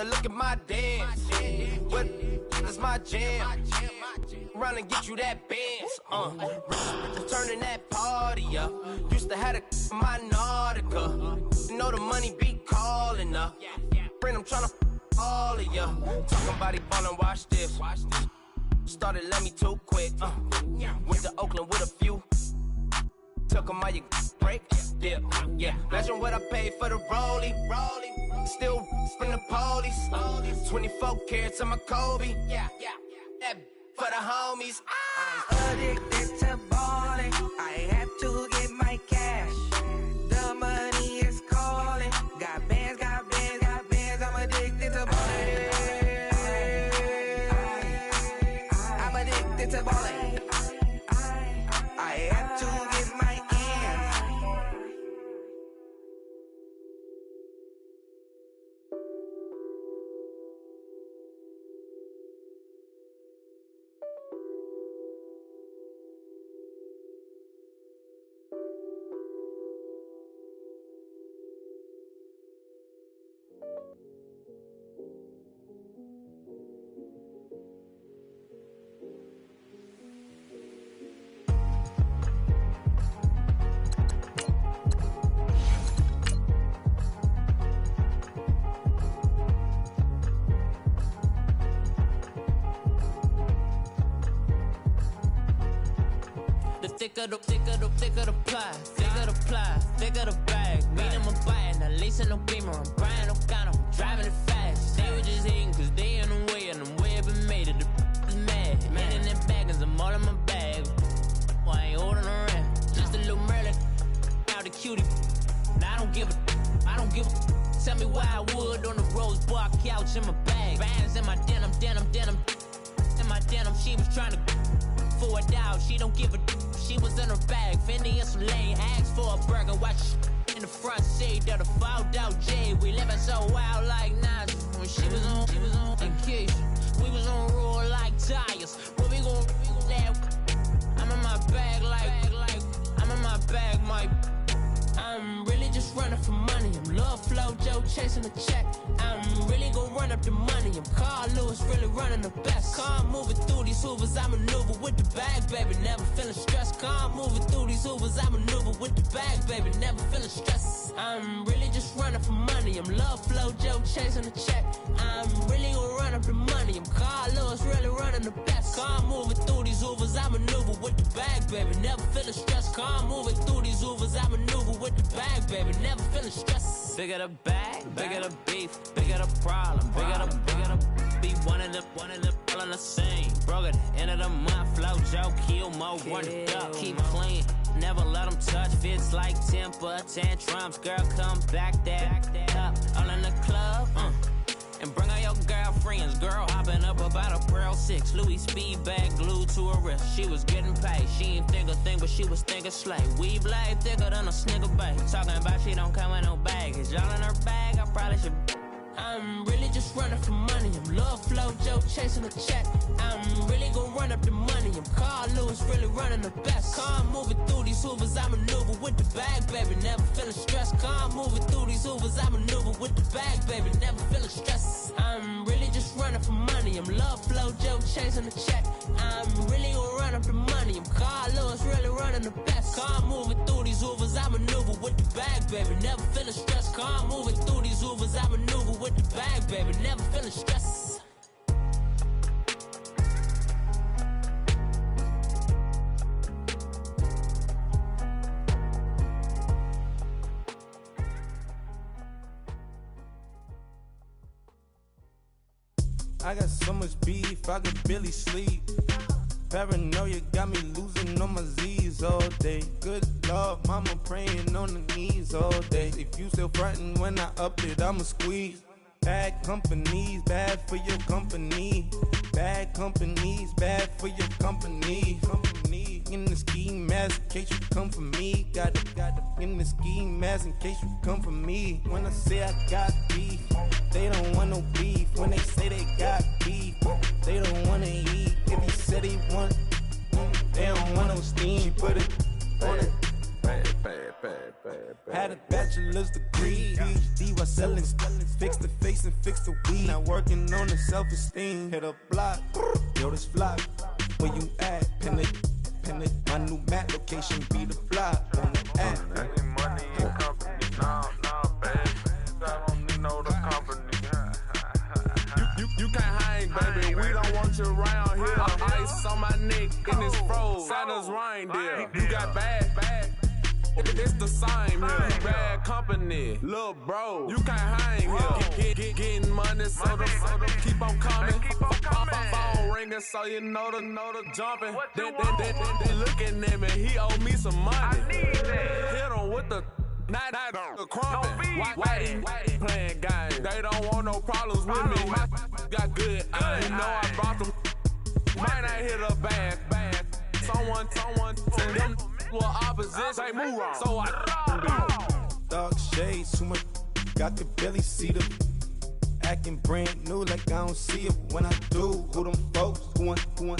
wanna look at my dance. But it's my jam. Run and get you that Benz. Turning that party up. Used to have a my Nautica. You know the money be calling up. Friend, I'm tryna all of ya. Talking about it ballin', watch this. Started let me too quick. Went to Oakland with a few. Took 'em all you break. Dip. Yeah. Imagine what I paid for the rollie. Still from the police. 24 carats on my Kobe. Yeah. That for the homies. Addicted to ballin'. I have to get my cash. The money is calling. Got bands, got bands, got bands. I'm addicted to ballin'. I'm addicted to ballin'. I have to get my ends. Thicker the pie, thicker the bag. Mean I'm a buy it, at least in no beamer. I'm buying no counter, I'm driving it fast. They were just hating cause they in the way, and I'm way up and made it. The is mad. Man in that bag, cause I'm all in my bag. Well, I ain't holding around. Just a little Merlin, out the cutie. Now I don't give a. Tell me why I would on the rose bar couch in my bag. Bands in my denim. In my denim, she was trying to for a doubt. She don't give a. She was in her bag, Fendi and some lane. Asked for a burger, watch in the front seat of the fouled out J. We living so wild like Nas. When she was on vacation, we was on roll like tires. Where we gon' that? I'm in my bag like I'm in my bag, Mike. I'm really just running for money. I'm Love Flow Joe chasing the check. I'm really gon' run up the money. I'm Carl Lewis, really running the best. Car moving through these Hoovers, I maneuver with the bag, baby. Never feeling stressed. Car moving through these Hoovers, I maneuver with the bag, baby. Never feeling stressed. I'm really just running for money. I'm Love Flow Joe chasing the check. I'm really gon' run up the money. I'm Carl Lewis, really running the best. Car moving through these Hoovers, I maneuver with the bag, baby. Never feeling stressed. Car moving through these Hoovers, I maneuver with the bag, baby. Never feeling stressed. Bigger the bag, bigger the beef, bigger the problem, bigger the be one of the all on the same. Broke at the end of the month, Flow Joe, kill more, run it up, keep clean. Never let them touch, fits like temper tantrums. Girl, come back that up, all in the club, and bring all your girlfriends. Girl, hopping up about a Pearl 6 Louis speed bag glued to her wrist. She was getting paid, she ain't think a thing, but she was thinking slay. We blade thicker than a Snicker bag. Talking about she don't come with no baggage. Y'all in her bag, I probably should. I'm really just running for money. I'm Love Flow Joe chasing the check. I'm really gon' run up the money. I'm Carl Lewis, really running the best. Car moving through these Hoovers, I maneuver with the bag, baby. Never feeling stressed. Car moving through these Hoovers, I maneuver with the bag, baby. Never feeling stressed. I'm really just running for money. I'm Love Flow Joe chasing the check. I'm really gon' run up the money. I'm Carl Lewis, really running the best. Car moving through these Hoovers, I maneuver with the bag, baby. Never feeling stressed. Car moving through these Hoovers, I maneuver with the bag, baby. Never feeling stressed. I got so much beef, I could barely sleep. Paranoia got me losing on my Z's all day. Good Lord, mama praying on the knees all day. If you still frontin' when I up it, I'ma squeeze. Bad companies, bad for your company. Bad companies, bad for your company. In the ski mask in case you come for me. Got it in the ski mask in case you come for me. When I say I got beef, they don't want no beef. When they say they got beef, they don't wanna eat. If you said he want, they don't want no steam. Put it on it. Had a bachelor's degree, PhD while selling. Fix the face face and fix the weed. Not working on the self-esteem. Hit a block, yo, this flock. Where you at? Pin it. My new map location be the block on the app. Making money and company, nah, baby. I don't need no the company. You can't hang, baby. We don't want you around here. Ice on my neck and it's froze. Santa's reindeer. You got bad. It's the same here. Bad company, little bro. You can't hang here. Getting money, so the keep on coming. Phone ringing, so you know the jumping. They looking at me. He owe me some money. Hit him with the night crumping. Why they playing games? They don't want no problems with me. Got good. You know I brought them. Might not hit a bad. Someone tell them. Well, opposition, say move wrong. So I dark shades, too much. Got the belly see them. Acting brand new like I don't see it when I do. Who them folks? Who want too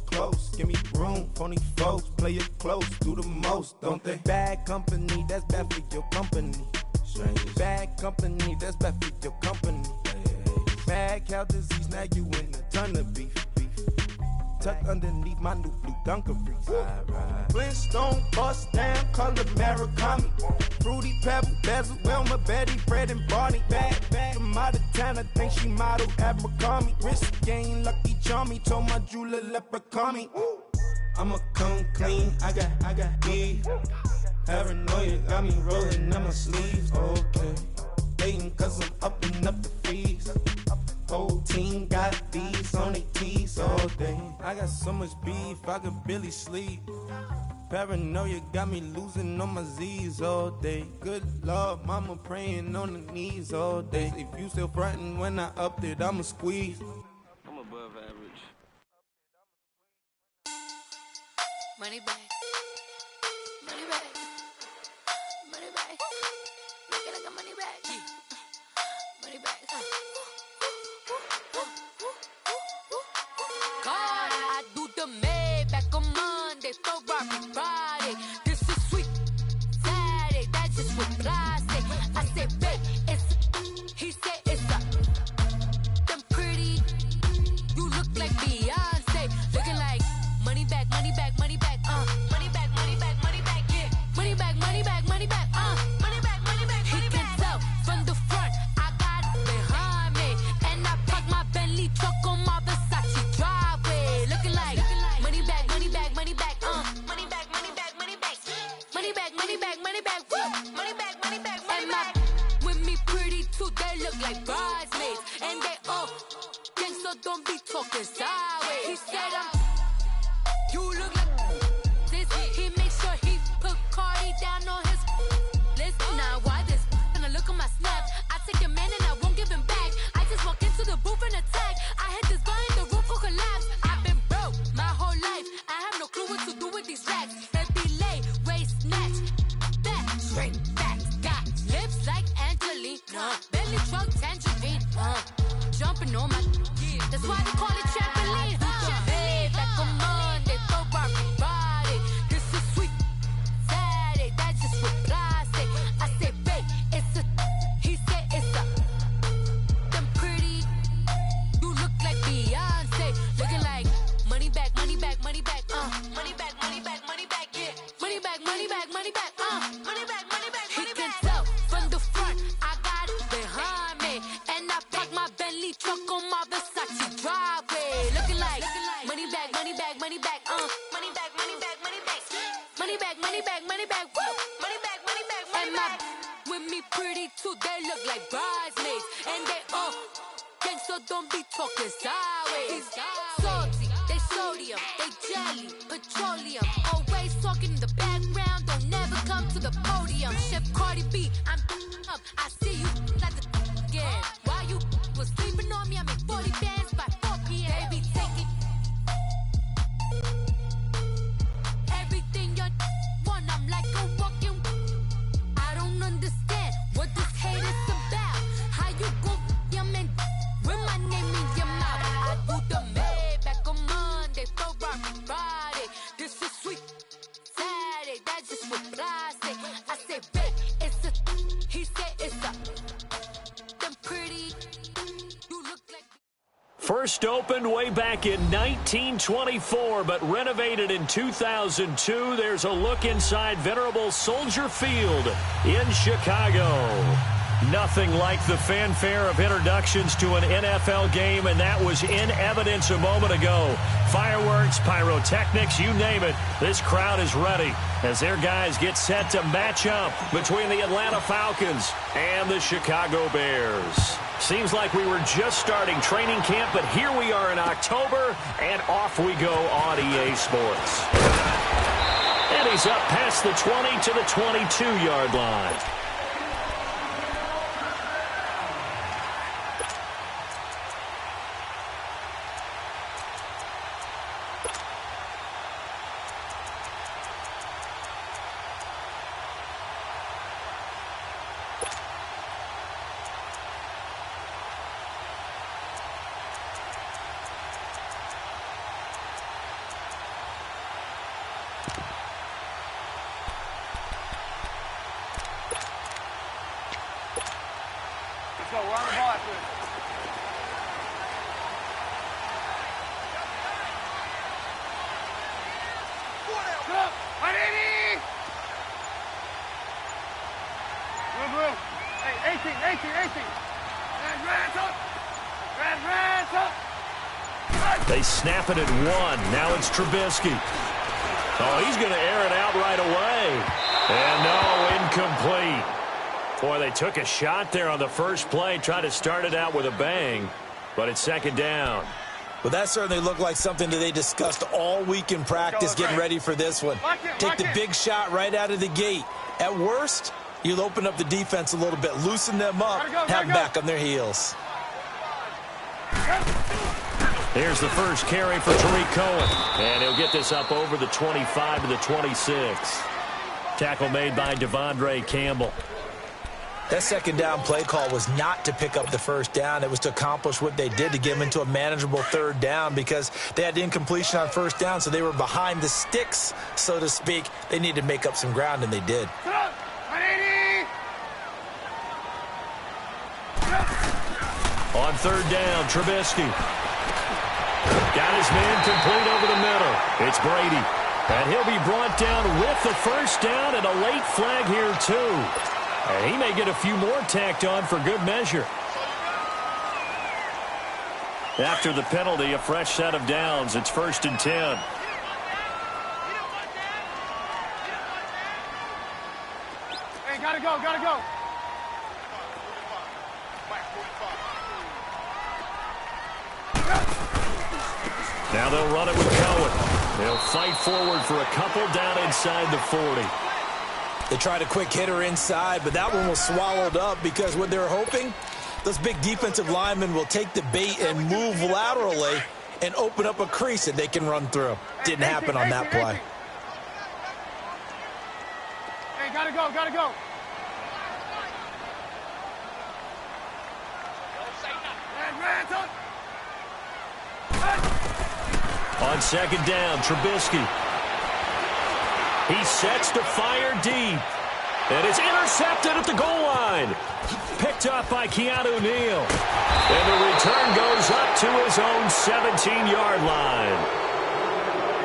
close? Give me room, phony folks. Play it close, do the most, don't they? Bad company, that's bad for your company. Bad company, that's bad for your company. Mad cow disease, now you in a ton of beef. Tucked underneath my new blue dungarees. Flintstone bust down, color Murakami. Fruity Pebble, Bezel, Wilma, Betty, Fred and Barney. Bad from out of town, I think she model Abercrombie. Wrist game, Lucky Charmy, told my jeweler leprechaun me. I'ma come clean, I got heat. Paranoia got me rolling on my sleeves, okay. Hating cause I'm upping up the fees. Whole team got these on their tees all day. I got so much beef, I could barely sleep. Paranoia got me losing on my Z's all day. Good Lord, mama praying on the knees all day. If you still frontin' when I upped it, I'ma squeeze. I'm above average. Money back. Money back. Money back. Look at I got money back. Money back. God, I do the Maybach on Monday, Ferrari Friday. This is sweet Saturday, that's just what I say. I say, babe, it's he said it's a them pretty. You look like Beyonce, looking like money back, money back, money back, money back, money back, money back, yeah, money back, money back, money back, money back, money back. He can tell from the front, I got it behind me, and I park my Bentley truck on my Versace driveway, looking like money back, money back, money back, money back, money back, money back, money back, money back, money back, woo, money back, money back, money back. With me pretty too, they look like bridesmaids, and they all gang, so don't be talking sideways. He said you look like this. He makes sure he put Cardi down on his list. Now why this? When I look at my snap, I take a man and I won't give him back. I just walk into the booth and attack. I hit this guy in the roof will collapse. I've been broke my whole life. I have no clue what to do with these racks. Heavy lay, waist snatch, back, straight back. Got lips like Angelina, belly truck tangerine, jumping on my. That's why they call it trampoline. Back on Monday, Ferrari Friday. This is sweet Saturday, that's just what I say. I say, babe, it's a. He said it's a. Them pretty. You look like Beyonce, looking like money back, money back, money back, money back, money back, money back, yeah, money back, money back, money back, money back, money back. He can tell from the front, I got it behind me, and I park my Bentley truck on my Versace driveway, looking like money back, money back, money back, money back, money back, money back, money back, money back, money back, woo, money back, money back, money back. With me pretty too, they look like bridesmaids, and they all gang, so don't be talking sideways. Salty, they sodium, they jelly, petroleum. Always talking in the background, don't never come to the podium. Chef Cardi B, I'm up, I see you like the again. While you was sleeping on me, I make 40 bands by 4 p.m. They be taking everything you want, I'm like a walking. I don't understand what this hate is about. How you go your man with my name in your mouth? I do the Maybach on Monday, Ferrari Friday. This is sweet Saturday, that's just what I say. I say, babe, it's a. He said it's a. Them pretty. First opened way back in 1924, but renovated in 2002. There's a look inside venerable Soldier Field in Chicago. Nothing like the fanfare of introductions to an NFL game, and that was in evidence a moment ago. Fireworks, pyrotechnics, you name it. This crowd is ready as their guys get set to match up between the Atlanta Falcons and the Chicago Bears. Seems like we were just starting training camp, but here we are in October, and off we go on EA Sports. And he's up past the 20 to the 22-yard line. So we're on the ball after this. Blue. Hey, 18. They snap it at one. Now it's Trubisky. Oh, he's going to air it out right away. And no, incomplete. Boy, they took a shot there on the first play, tried to start it out with a bang, but it's second down. Well, that certainly looked like something that they discussed all week in practice, getting ready for this one. Take the big shot right out of the gate. At worst, you'll open up the defense a little bit, loosen them up, have them back on their heels. Here's the first carry for Tariq Cohen, and he'll get this up over the 25 to the 26. Tackle made by Devondre Campbell. That second down play call was not to pick up the first down. It was to accomplish what they did, to get them into a manageable third down, because they had incompletion on first down, so they were behind the sticks, so to speak. They needed to make up some ground, and they did. On third down, Trubisky. Got his man complete over the middle. It's Brady. And he'll be brought down with the first down, and a late flag here, too. And he may get a few more tacked on for good measure. After the penalty, a fresh set of downs. It's 1st and 10. Hey, gotta go. Now they'll run it with Cohen. They'll fight forward for a couple down inside the 40. They tried a quick hitter inside, but that one was swallowed up, because what they're hoping, those big defensive linemen will take the bait and move laterally and open up a crease that they can run through. Didn't happen on that play. Hey, gotta go. On second down, Trubisky. He sets to fire deep. And it's intercepted at the goal line. Picked up by Keanu Neal. And the return goes up to his own 17-yard line.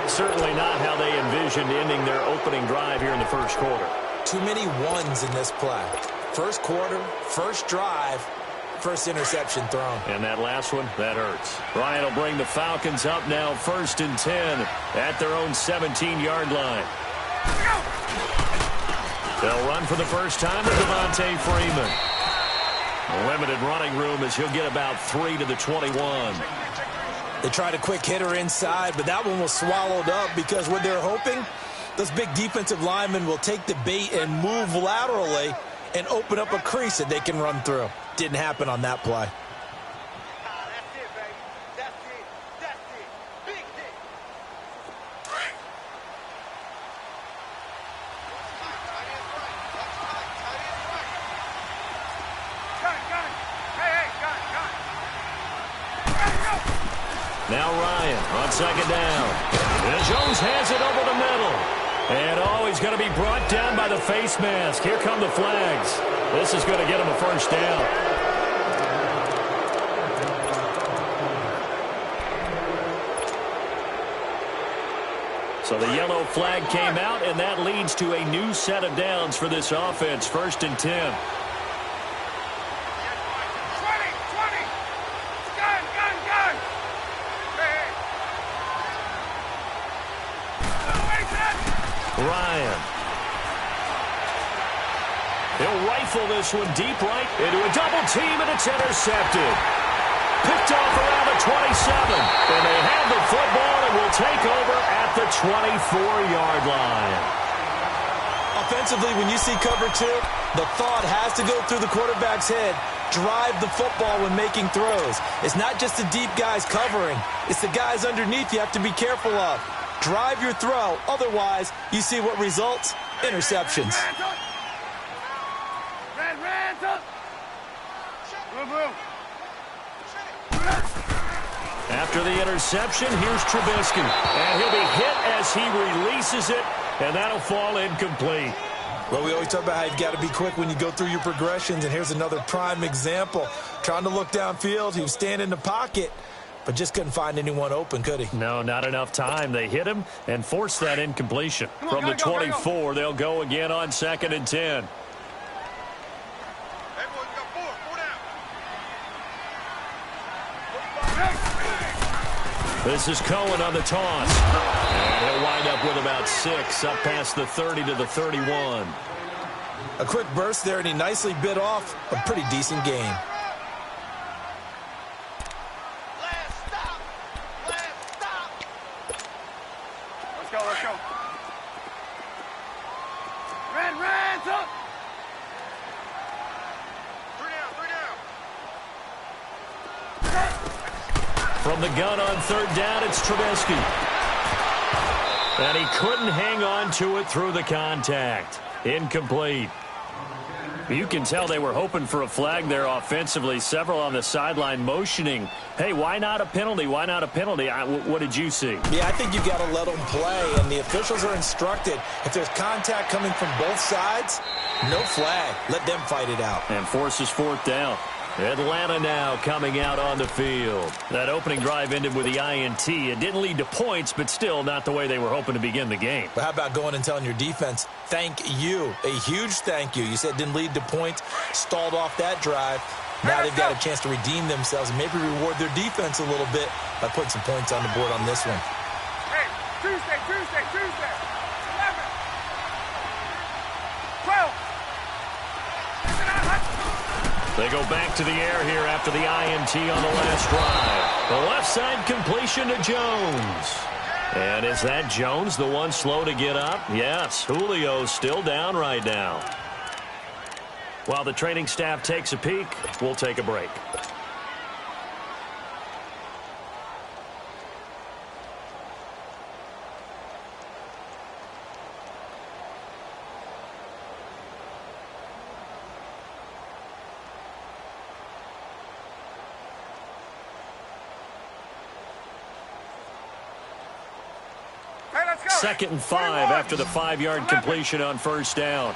Certainly not how they envisioned ending their opening drive here in the first quarter. Too many ones in this play. First quarter, first drive, first interception thrown. And that last one, that hurts. Ryan will bring the Falcons up now 1st and 10 at their own 17-yard line. They'll run for the first time with Devontae Freeman. Limited running room as he'll get about 3 to the 21. They tried a quick hitter inside, but that one was swallowed up, because what they're hoping, those big defensive linemen will take the bait and move laterally and open up a crease that they can run through. Didn't happen on that play. Now Ryan on second down. And Jones has it over the middle. And he's going to be brought down by the face mask. Here come the flags. This is going to get him a first down. So the yellow flag came out, and that leads to a new set of downs for this offense. 1st and 10. Ryan. He'll rifle this one deep right into a double team, and it's intercepted. Picked off around the 27. And they have the football and will take over at the 24-yard line. Offensively, when you see cover 2, the thought has to go through the quarterback's head. Drive the football when making throws. It's not just the deep guys covering. It's the guys underneath you have to be careful of. Drive your throw. Otherwise, you see what results? Interceptions. After the interception, here's Trubisky. And he'll be hit as he releases it, and that'll fall incomplete. Well, we always talk about how you've got to be quick when you go through your progressions, and here's another prime example. Trying to look downfield, he was standing in the pocket, but just couldn't find anyone open, could he? No, not enough time. They hit him and forced that incompletion. From the 24, they'll go again on 2nd and 10. This is Cohen on the toss. And he'll wind up with about 6, up past the 30 to the 31. A quick burst there, and he nicely bit off a pretty decent gain. Let's go. Ran, up. 3 down. From the gun on 3rd down, it's Trubisky. And he couldn't hang on to it through the contact. Incomplete. You can tell they were hoping for a flag there offensively. Several on the sideline motioning, hey, why not a penalty? Why not a penalty? What did you see? Yeah, I think you've got to let them play, and the officials are instructed. If there's contact coming from both sides, no flag. Let them fight it out. And forces 4th down. Atlanta now coming out on the field. That opening drive ended with the INT. It didn't lead to points, but still not the way they were hoping to begin the game. But how about going and telling your defense, thank you, a huge thank you. You said it didn't lead to points, stalled off that drive. Now they've got a chance to redeem themselves and maybe reward their defense a little bit by putting some points on the board on this one. Hey, Tuesday. 11. 12. They go back to the air here after the INT on the last drive. The left side completion to Jones. And is that Jones, the one slow to get up? Yes, Julio's still down right now. While the training staff takes a peek, we'll take a break. Second and 5 after the 5-yard completion on 1st down.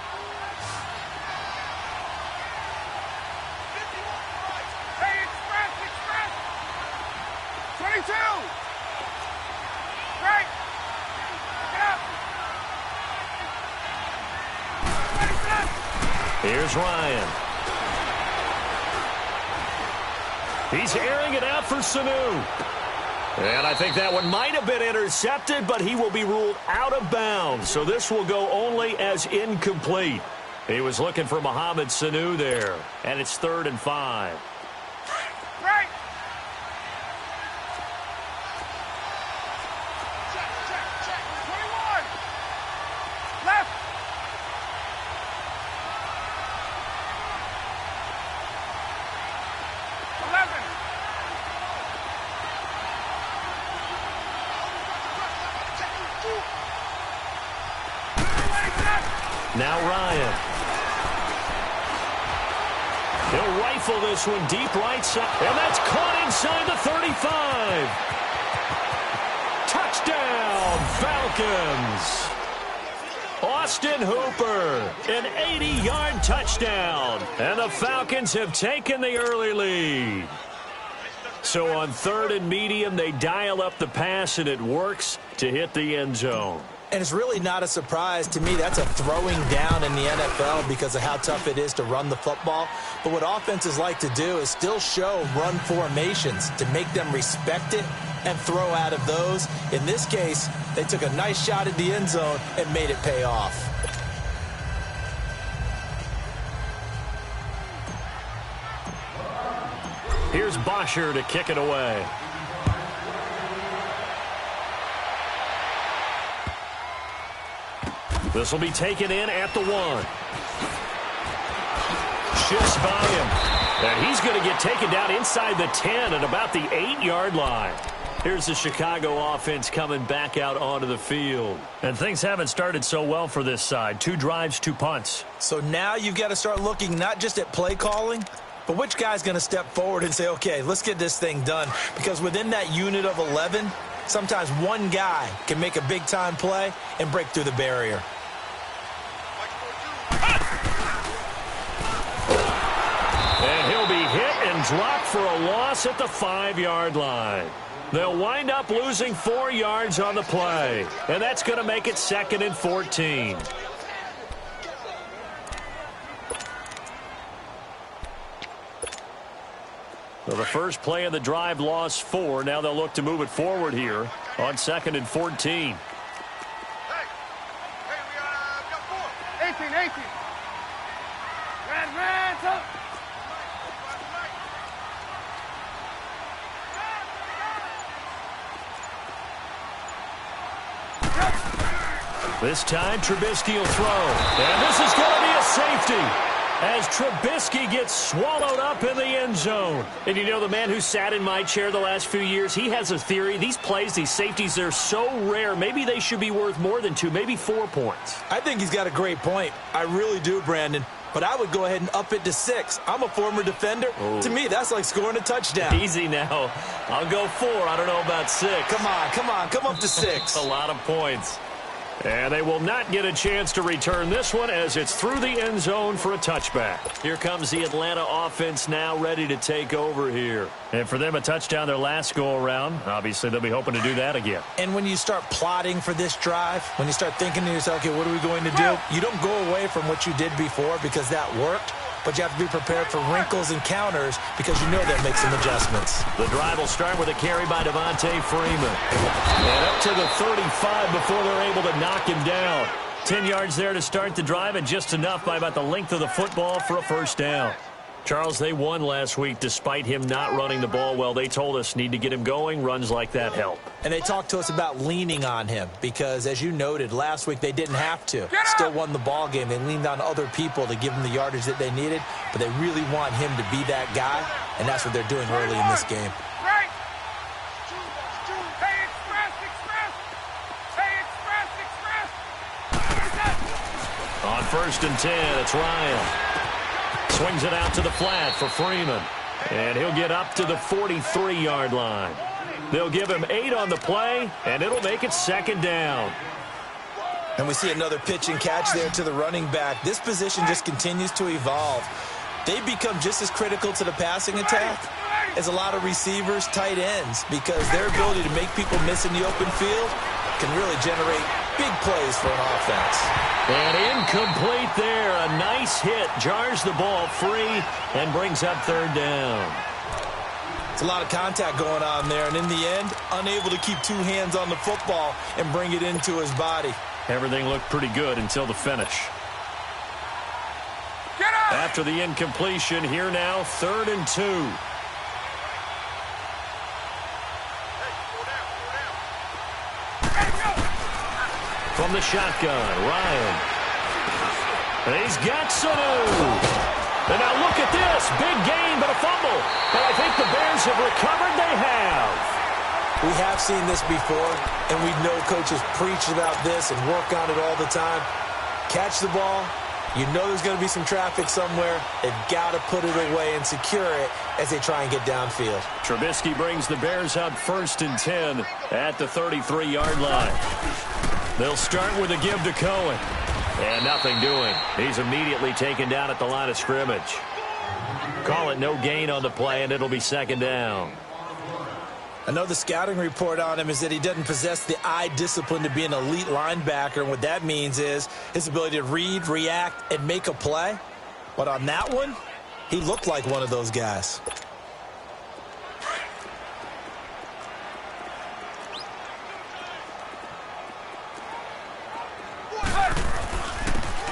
Hey, express. 22. Right. Get up. 27. Here's Ryan. He's airing it out for Sanu. And I think that one might have been intercepted, but he will be ruled out of bounds. So this will go only as incomplete. He was looking for Mohamed Sanu there. And it's 3rd and 5. Right. Check. 21. Left. 11. Now Ryan. He'll rifle this one deep right side. And that's caught inside the 35. Touchdown, Falcons. Austin Hooper, an 80-yard touchdown. And the Falcons have taken the early lead. So on 3rd and medium, they dial up the pass, and it works to hit the end zone. And it's really not a surprise to me. That's a throwing down in the NFL because of how tough it is to run the football. But what offenses like to do is still show run formations to make them respect it and throw out of those. In this case, they took a nice shot at the end zone and made it pay off. Here's Bosher to kick it away. This will be taken in at the 1. Shifts by him. And he's going to get taken down inside the 10 at about the 8-yard line. Here's the Chicago offense coming back out onto the field. And things haven't started so well for this side. 2 drives, 2 punts. So now you've got to start looking not just at play calling, but which guy's going to step forward and say, okay, let's get this thing done. Because within that unit of 11, sometimes one guy can make a big-time play and break through the barrier. And he'll be hit and dropped for a loss at the 5-yard line. They'll wind up losing 4 yards on the play. And that's going to make it 2nd and 14. So the first play of the drive lost 4. Now they'll look to move it forward here on 2nd and 14. Hey, we got 4. 18. Red, up. This time, Trubisky will throw. And this is going to be a safety as Trubisky gets swallowed up in the end zone. And you know, the man who sat in my chair the last few years, he has a theory. These plays, these safeties, they're so rare. Maybe they should be worth more than 2, maybe 4 points. I think he's got a great point. I really do, Brandon. But I would go ahead and up it to 6. I'm a former defender. Ooh. To me, that's like scoring a touchdown. Easy now. I'll go 4. I don't know about 6. Come on. Come up to 6. A lot of points. And they will not get a chance to return this one as it's through the end zone for a touchback. Here comes the Atlanta offense now ready to take over here. And for them, a touchdown their last go-around. Obviously, they'll be hoping to do that again. And when you start plotting for this drive, when you start thinking to yourself, okay, what are we going to do? You don't go away from what you did before because that worked. But you have to be prepared for wrinkles and counters because you know that makes some adjustments. The drive will start with a carry by Devontae Freeman. And up to the 35 before they're able to knock him down. 10 yards there to start the drive and just enough by about the length of the football for a first down. Charles, they won last week despite him not running the ball well. They told us need to get him going. Runs like that help. And they talked to us about leaning on him because, as you noted, last week they didn't have to. Still won the ball game. They leaned on other people to give them the yardage that they needed, but they really want him to be that guy, and that's what they're doing early in this game. On 1st and 10, it's Ryan. Swings it out to the flat for Freeman. And he'll get up to the 43-yard line. They'll give him 8 on the play, and it'll make it 2nd down. And we see another pitch and catch there to the running back. This position just continues to evolve. They become just as critical to the passing attack as a lot of receivers, tight ends, because their ability to make people miss in the open field can really generate big plays for an offense. And incomplete there. A nice hit. Jars the ball free and brings up 3rd down. It's a lot of contact going on there, and in the end, unable to keep 2 hands on the football and bring it into his body. Everything looked pretty good until the finish. After the incompletion, here now, 3rd and 2. From the shotgun, Ryan. And he's got Sanu. And now look at this. Big gain, but a fumble. And I think the Bears have recovered. They have. We have seen this before, and we know coaches preach about this and work on it all the time. Catch the ball. You know there's going to be some traffic somewhere. They've got to put it away and secure it as they try and get downfield. Trubisky brings the Bears up 1st and 10 at the 33-yard line. They'll start with a give to Cohen. And nothing doing. He's immediately taken down at the line of scrimmage. Call it no gain on the play, and it'll be 2nd down. I know the scouting report on him is that he doesn't possess the eye discipline to be an elite linebacker. And what that means is his ability to read, react, and make a play. But on that one, he looked like one of those guys.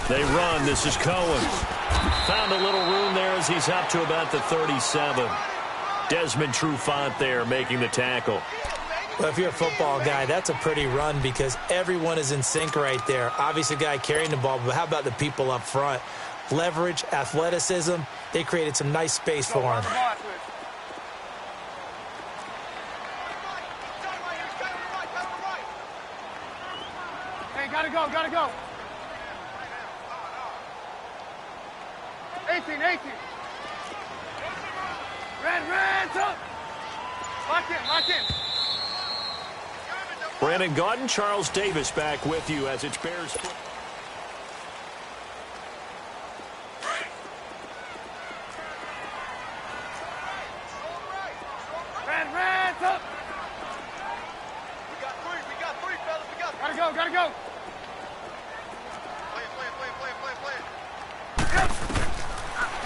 They run. This is Cohen. Found a little room there as he's up to about the 37. Desmond Trufant there making the tackle. Well, if you're a football guy, that's a pretty run because everyone is in sync right there. Obviously, a guy carrying the ball, but how about the people up front? Leverage, athleticism, they created some nice space for him. Hey, gotta go. 18. Red, up. Lock in. Brandon Gaudin, Charles Davis back with you as it's Bears. Red, up. We got three, fellas. Gotta go. Play it.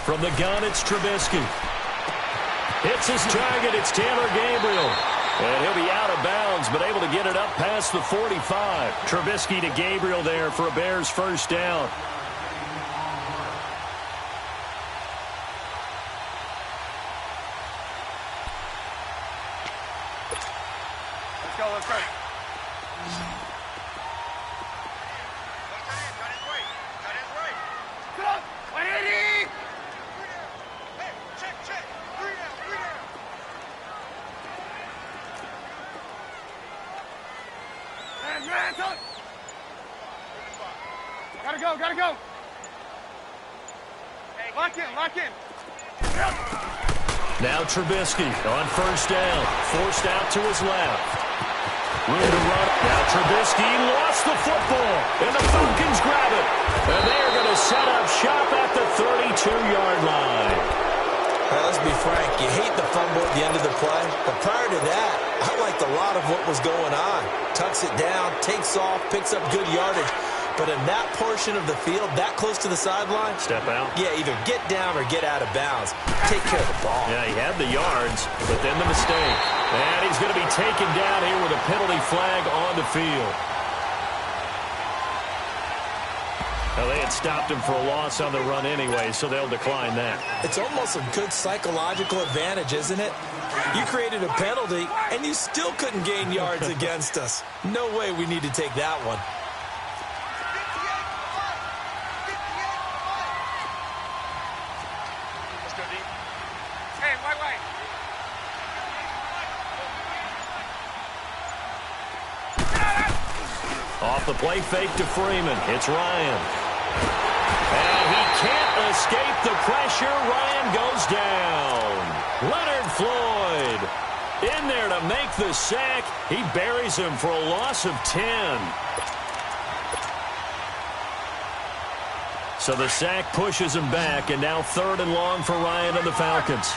From the gun, it's Trubisky. Hits his target. It's Taylor Gabriel. And he'll be out of bounds, but able to get it up past the 45. Trubisky to Gabriel there for a Bears first down. Let's go. Sit up. 180. Hey, check. 3 down. Red, up. Gotta go. Lock in. Now Trubisky on first down. Forced out to his left. Room to run. Now Trubisky lost the football. And the Falcons grab it. And they are going to set up shop at the 32-yard line. Well, let's be frank. You hate the fumble at the end of the play. But prior to that, I liked a lot of what was going on. Tucks it down, takes off, picks up good yardage. But in that portion of the field, that close to the sideline, step out. Yeah, either get down or get out of bounds. Take care of the ball. Yeah, he had the yards, but then the mistake. And he's going to be taken down here with a penalty flag on the field. Well, they had stopped him for a loss on the run anyway, so they'll decline that. It's almost a good psychological advantage, isn't it? You created a penalty, and you still couldn't gain yards against us. No way we need to take that one. Off the play fake to Freeman. It's Ryan. And he can't escape the pressure. Ryan goes down. Leonard Floyd in there to make the sack. He buries him for a loss of 10. So the sack pushes him back, and now 3rd and long for Ryan and the Falcons.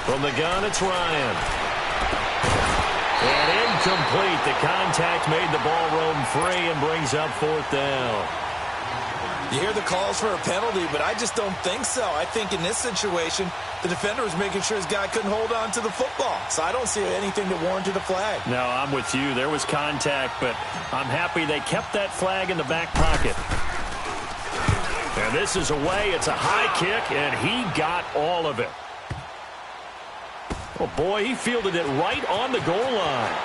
From the gun, it's Ryan. And incomplete. The contact made the ball roam free and brings up 4th down. You hear the calls for a penalty, but I just don't think so. I think in this situation, the defender was making sure his guy couldn't hold on to the football. So I don't see anything that warranted a flag. No, I'm with you. There was contact, but I'm happy they kept that flag in the back pocket. And this is away. It's a high kick, and he got all of it. Oh, boy, he fielded it right on the goal line.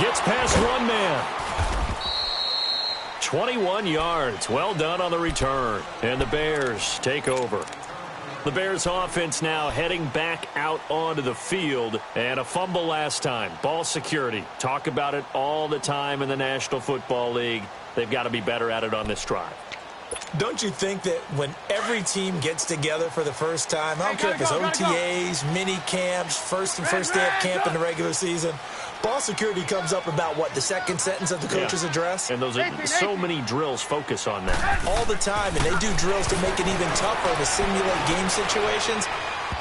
Gets past one man. 21 yards. Well done on the return. And the Bears take over. The Bears offense now heading back out onto the field. And a fumble last time. Ball security. Talk about it all the time in the National Football League. They've got to be better at it on this drive. Don't you think that when every team gets together for the first time, I don't care if it's OTAs, mini camps, first day of camp in the regular season, ball security comes up about, what, the second sentence of the coach's address? And those are so many drills focus on that. All the time, and they do drills to make it even tougher to simulate game situations.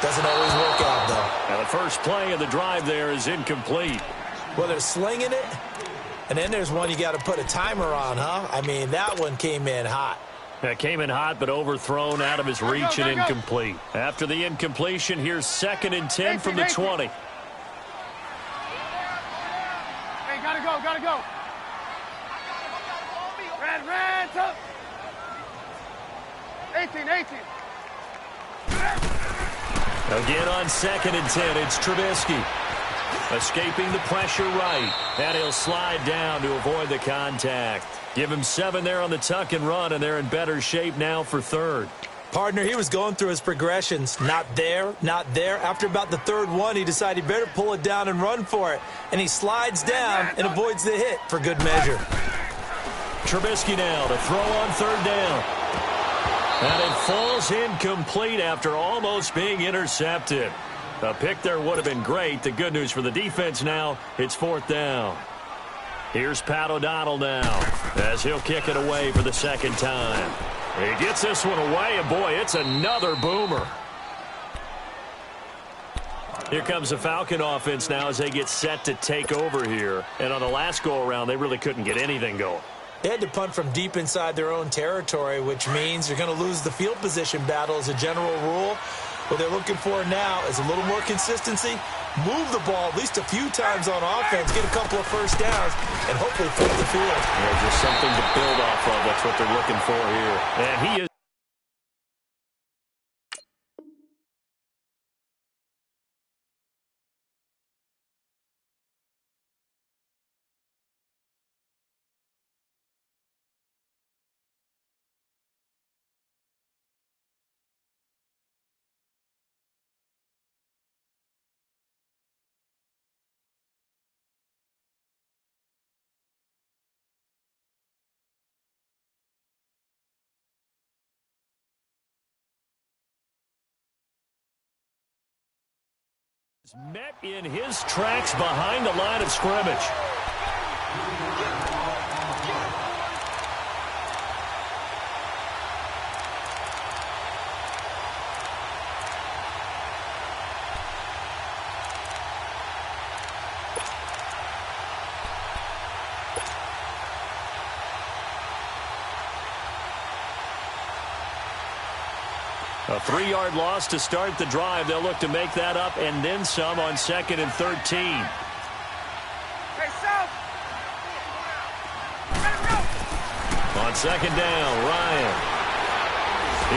Doesn't always work out, though. Now the first play of the drive there is incomplete. Well, they're slinging it, and then there's one you got to put a timer on, huh? I mean, that one came in hot. That came in hot, but overthrown out of his reach and incomplete. After the incompletion, here's 2nd and 10 from the 20. Hey, gotta go. Red, tough. 18. Again on 2nd and 10, it's Trubisky. Escaping the pressure right. And he'll slide down to avoid the contact. Give him 7 there on the tuck and run, and they're in better shape now for 3rd. Partner, he was going through his progressions. Not there. After about the 3rd one, he decided he better pull it down and run for it. And he slides down and avoids the hit for good measure. Trubisky now to throw on 3rd down. And it falls incomplete after almost being intercepted. A pick there would have been great. The good news for the defense now, it's 4th down. Here's Pat O'Donnell now as he'll kick it away for the 2nd time. He gets this one away, and boy, it's another boomer. Here comes the Falcon offense now as they get set to take over here. And on the last go-around, they really couldn't get anything going. They had to punt from deep inside their own territory, which means you're going to lose the field position battle as a general rule. What they're looking for now is a little more consistency, move the ball at least a few times on offense, get a couple of first downs, and hopefully flip the field. Yeah, just something to build off of. That's what they're looking for here. And he is. Met in his tracks behind the line of scrimmage. A 3-yard loss to start the drive. They'll look to make that up and then some on 2nd and 13. Hey, South. On 2nd down, Ryan.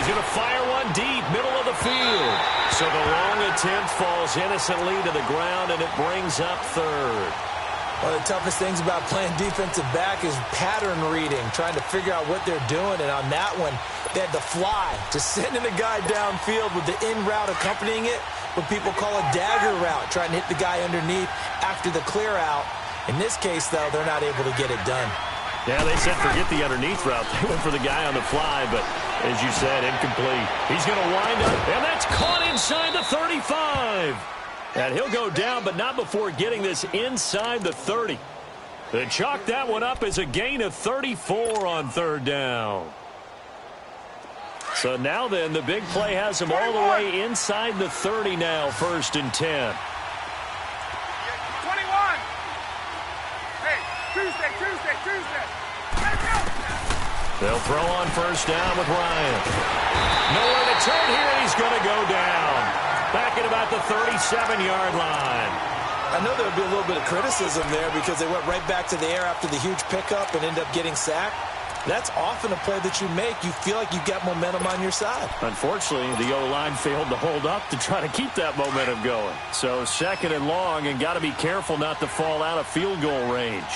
He's going to fire one deep, middle of the field. So the long attempt falls innocently to the ground, and it brings up 3rd. One of the toughest things about playing defensive back is pattern reading, trying to figure out what they're doing. And on that one, they had to fly, just sending a guy downfield with the in route accompanying it, what people call a dagger route, trying to hit the guy underneath after the clear out. In this case, though, they're not able to get it done. Yeah, they said forget the underneath route. They went for the guy on the fly, but as you said, incomplete. He's going to wind up, and that's caught inside the 35. And he'll go down, but not before getting this inside the 30. They chalk that one up as a gain of 34 on 3rd down. So now then, the big play has him all the way inside the 30 now, 1st and 10. 21. Hey, Tuesday. Let's go. They'll throw on 1st down with Ryan. Nowhere to turn here, and he's going to go down. Back at about the 37-yard line. I know there'll be a little bit of criticism there because they went right back to the air after the huge pickup and ended up getting sacked. That's often a play that you make. You feel like you've got momentum on your side. Unfortunately, the O-line failed to hold up to try to keep that momentum going. So 2nd and long, and got to be careful not to fall out of field goal range.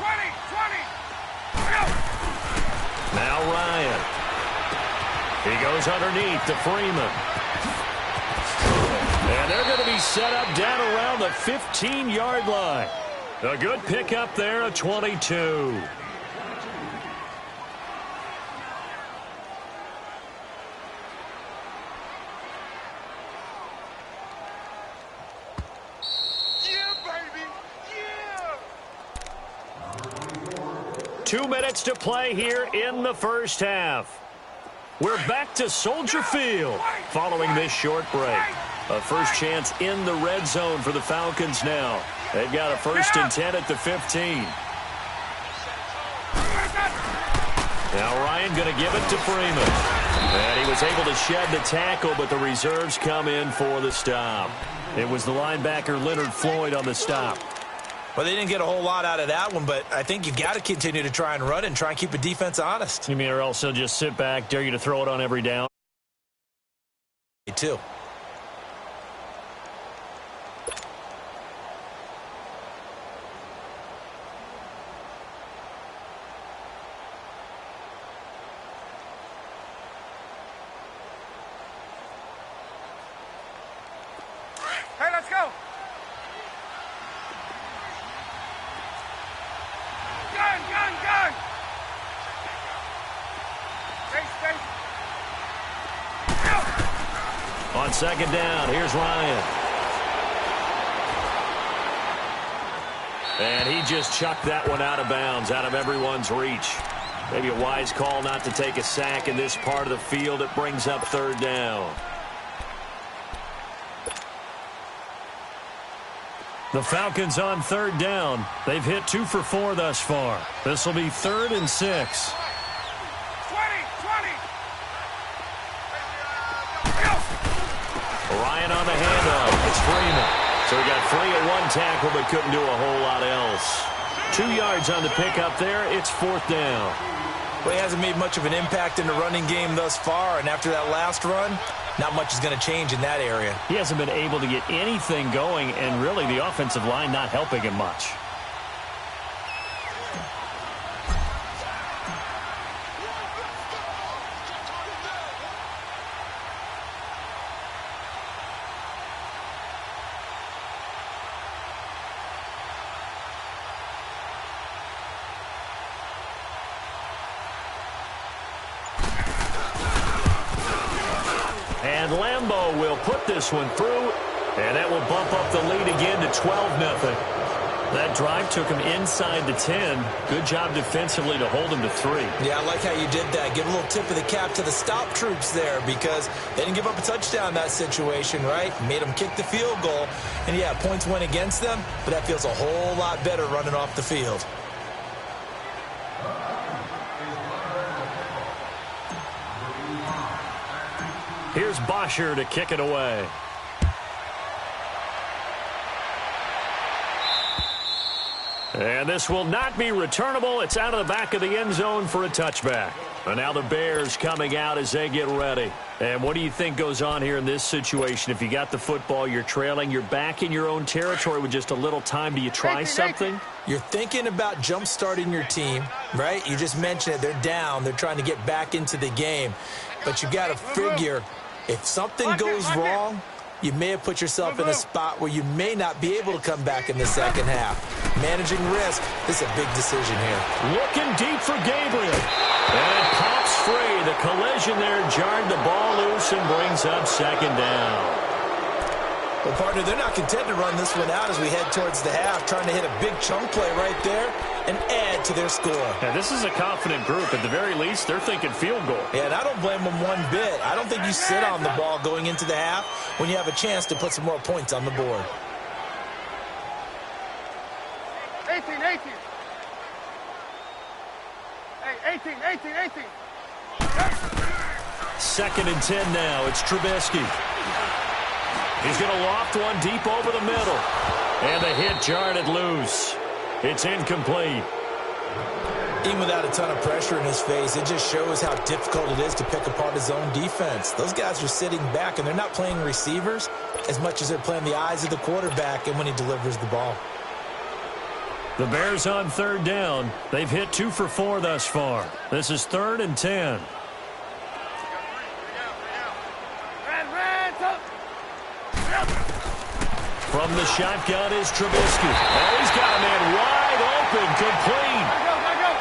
20. Go. Now Ryan. He goes underneath to Freeman. And they're going to be set up down around the 15-yard line. A good pickup there, a 22. 2 minutes to play here in the first half. We're back to Soldier Field following this short break. A first chance in the red zone for the Falcons now. They've got a 1st and 10 at the 15. Now Ryan going to give it to Freeman. And he was able to shed the tackle, but the reserves come in for the stop. It was the linebacker Leonard Floyd on the stop. Well, they didn't get a whole lot out of that one, but I think you got to continue to try and run and try and keep the defense honest. You mean, or else they'll just sit back, dare you to throw it on every down? Me too. Hey, let's go. Gun. Stay. On 2nd down, here's Ryan. And he just chucked that one out of bounds, out of everyone's reach. Maybe a wise call not to take a sack in this part of the field. It brings up 3rd down. The Falcons on 3rd down. They've hit 2 for 4 thus far. This will be 3rd and 6. 20. Ryan on the handoff. It's Freeman. So he got free at 1 tackle but couldn't do a whole lot else. 2 yards on the pickup there. It's 4th down. Well, he hasn't made much of an impact in the running game thus far, and after that last run, not much is going to change in that area. He hasn't been able to get anything going, and really the offensive line not helping him much. And Lambeau will put this one through, and that will bump up the lead again to 12-0. That drive took him inside the 10. Good job defensively to hold him to 3. Yeah, I like how you did that. Give a little tip of the cap to the stop troops there because they didn't give up a touchdown in that situation, right? Made them kick the field goal. And, yeah, points went against them, but that feels a whole lot better running off the field. Here's Bosher to kick it away. And this will not be returnable. It's out of the back of the end zone for a touchback. And now the Bears coming out as they get ready. And what do you think goes on here in this situation? If you got the football, you're trailing, you're back in your own territory with just a little time. Do you try something? You're thinking about jump-starting your team, right? You just mentioned it. They're down. They're trying to get back into the game. But you got to figure if something goes wrong, you may have put yourself in a spot where you may not be able to come back in the second half. Managing risk, this is a big decision here. Looking deep for Gabriel. And it pops free. The collision there jarred the ball loose and brings up 2nd down. Well, partner, they're not content to run this one out as we head towards the half, trying to hit a big chunk play right there and add to their score. Now, this is a confident group. At the very least, they're thinking field goal. Yeah, and I don't blame them one bit. I don't think you sit on the ball going into the half when you have a chance to put some more points on the board. 18. Hey, 18. 2nd and 10 now. It's Trubisky. He's going to loft one deep over the middle. And the hit jarred it loose. It's incomplete. Even without a ton of pressure in his face, it just shows how difficult it is to pick apart his own defense. Those guys are sitting back, and they're not playing receivers as much as they're playing the eyes of the quarterback and when he delivers the ball. The Bears on 3rd down. They've hit 2 for 4 thus far. This is 3rd and 10. From the shotgun is Trubisky. Oh, he's got a man wide open, complete.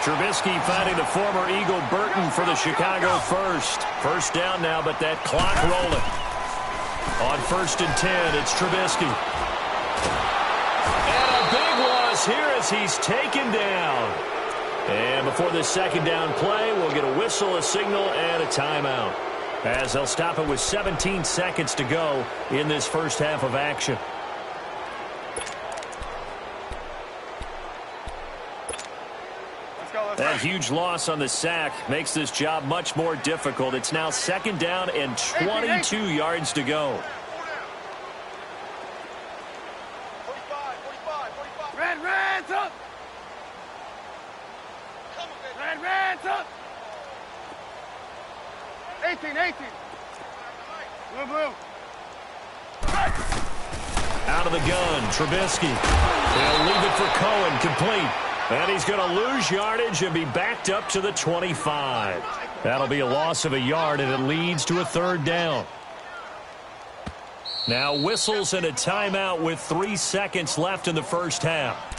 Trubisky finding the former Eagle Burton for the Chicago first. 1st down now, but that clock rolling. On 1st and 10, it's Trubisky. And a big loss here as he's taken down. And before this second down play, we'll get a whistle, a signal, and a timeout, as they'll stop it with 17 seconds to go in this first half of action. That huge loss on the sack makes this job much more difficult. It's now second down and 22 yards to go. 45. Red, up! Red, up! 18. Blue. Out of the gun, Trubisky. They'll leave it for Cohen, complete. And he's going to lose yardage and be backed up to the 25. That'll be a loss of a yard, and it leads to a third down. Now whistles and a timeout with 3 seconds left in the first half.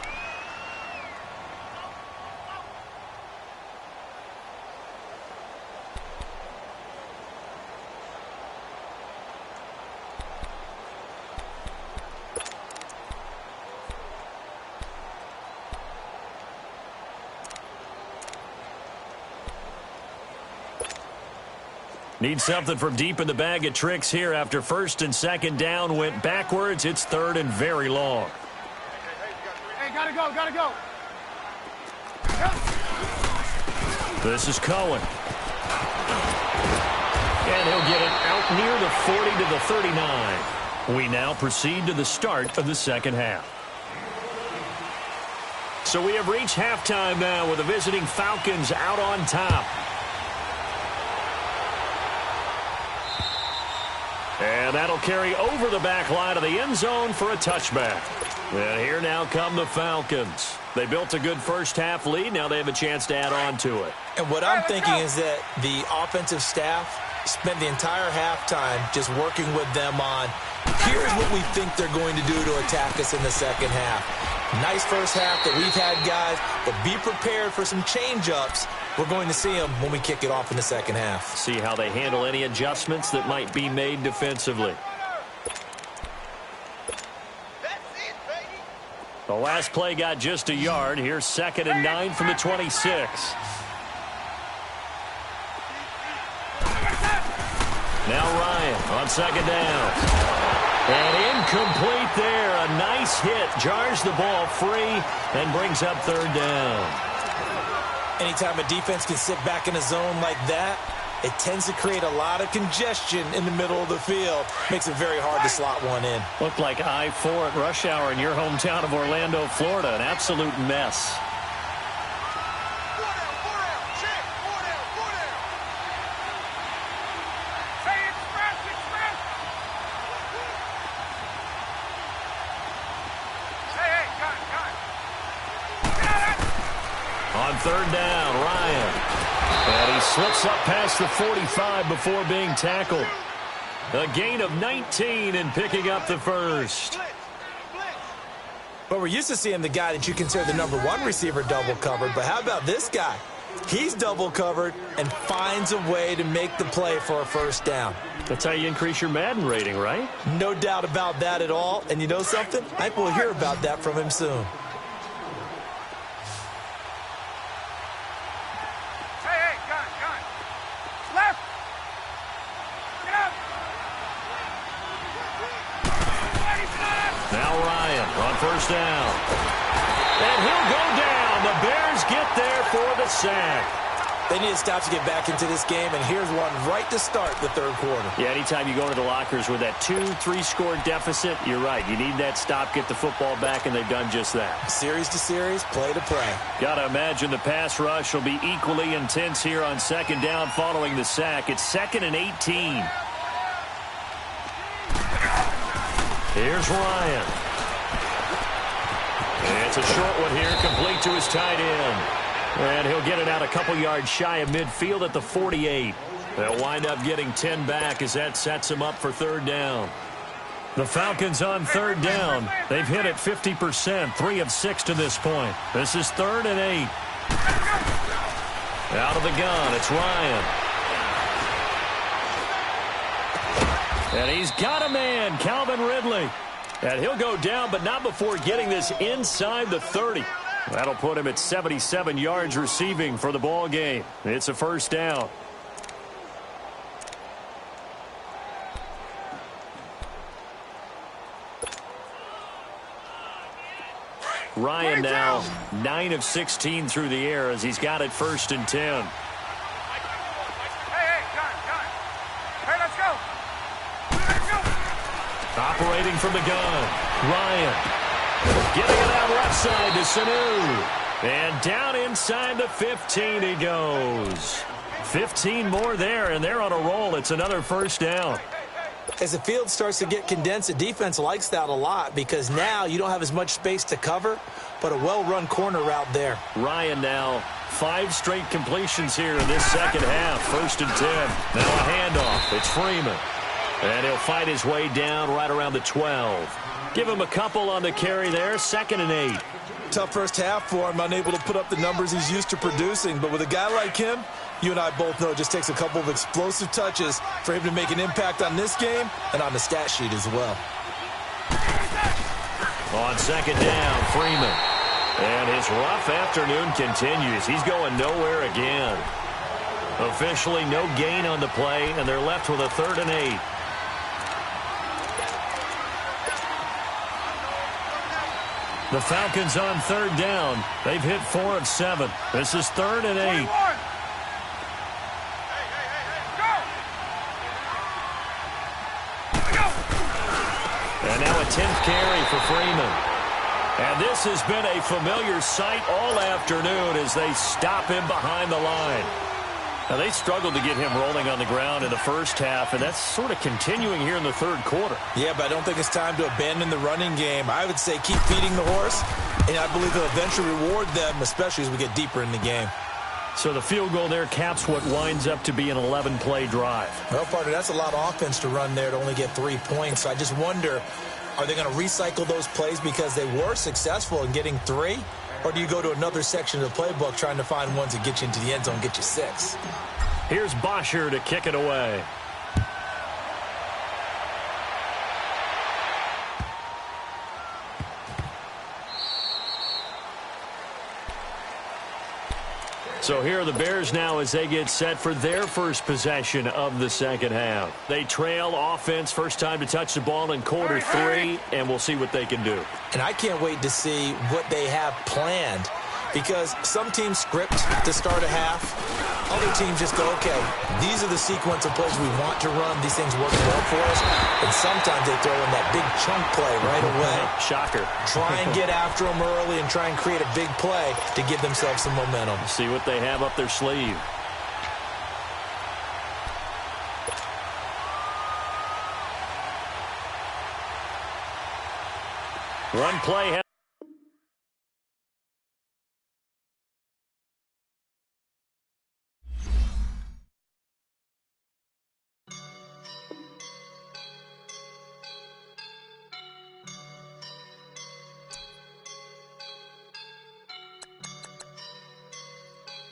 Need something from deep in the bag of tricks here after first and second down went backwards. It's third and very long. Hey, gotta go. This is Cohen. And he'll get it out near the 40 to the 39. We now proceed to the start of the second half. So we have reached halftime now with the visiting Falcons out on top. And that'll carry over the back line of the end zone for a touchback. And here now come the Falcons. They built a good first half lead. Now they have a chance to add on to it. And what I'm thinking is that the offensive staff spent the entire halftime just working with them on, here's what we think they're going to do to attack us in the second half. Nice first half that we've had, guys, but be prepared for some change-ups. We're going to see them when we kick it off in the second half. See how they handle any adjustments that might be made defensively. The last play got just a yard. Here's 2nd and 9 from the 26. Now Ryan on second down. And incomplete there. A nice hit. Jars the ball free and brings up third down. Anytime a defense can sit back in a zone like that, it tends to create a lot of congestion in the middle of the field. Makes it very hard to slot one in. Looked like I-4 at rush hour in your hometown of Orlando, Florida. An absolute mess. On third down, Ryan. And he slips up past the 45 before being tackled. A gain of 19 and picking up the first. But we're used to seeing the guy that you consider the #1 receiver double covered. But how about this guy? He's double covered and finds a way to make the play for a first down. That's how you increase your Madden rating, right? No doubt about that at all. And you know something? I think we'll hear about that from him soon. First down. And he'll go down. The Bears get there for the sack. They need to stop to get back into this game, and here's one right to start the third quarter. Yeah, anytime you go into the lockers with that 2-3 score deficit, you're right. You need that stop, get the football back, and they've done just that. Series to series, play to play. Got to imagine the pass rush will be equally intense here on second down following the sack. It's 2nd and 18. Here's Ryan. It's a short one here, complete to his tight end. And he'll get it out a couple yards shy of midfield at the 48. They'll wind up getting 10 back as that sets him up for third down. The Falcons on third down. They've hit it 50%, 3 of 6 to this point. This is 3rd and 8. Out of the gun, it's Ryan. And he's got a man, Calvin Ridley. And he'll go down, but not before getting this inside the 30. That'll put him at 77 yards receiving for the ball game. It's a first down. Ryan now 9 of 16 through the air as he's got it 1st and 10. Hey, let's go. Operating from the gun, Ryan. Getting it out left side to Sanu. And down inside the 15 he goes. 15 more there, and they're on a roll. It's another first down. As the field starts to get condensed, the defense likes that a lot because now you don't have as much space to cover, but a well-run corner route there. Ryan now 5 straight completions here in this second half. 1st and 10. Now a handoff. It's Freeman. And he'll fight his way down right around the 12. Give him a couple on the carry there. 2nd and 8. Tough first half for him, unable to put up the numbers he's used to producing. But with a guy like him, you and I both know it just takes a couple of explosive touches for him to make an impact on this game and on the stat sheet as well. On 2nd down, Freeman. And his rough afternoon continues. He's going nowhere again. Officially no gain on the play, and they're left with a 3rd and 8. The Falcons on 3rd down. They've hit 4 of 7. This is 3rd and 8. And now a 10th carry for Freeman. And this has been a familiar sight all afternoon as they stop him behind the line. Now, they struggled to get him rolling on the ground in the first half, and that's sort of continuing here in the 3rd quarter. Yeah, but I don't think it's time to abandon the running game. I would say keep feeding the horse, and I believe they'll eventually reward them, especially as we get deeper in the game. So the field goal there caps what winds up to be an 11-play drive. Well, partner, that's a lot of offense to run there to only get 3 points. So I just wonder, are they going to recycle those plays because they were successful in getting 3? Or do you go to another section of the playbook trying to find ones that get you into the end zone, get you 6? Here's Bosher to kick it away. So here are the Bears now as they get set for their first possession of the second half. They trail offense, first time to touch the ball in quarter 3, and we'll see what they can do. And I can't wait to see what they have planned, because some teams script to start a half. Other teams just go, okay, these are the sequence of plays we want to run. These things work well for us. And sometimes they throw in that big chunk play right away. Shocker. Try and get after them early and try and create a big play to give themselves some momentum. See what they have up their sleeve. Run play.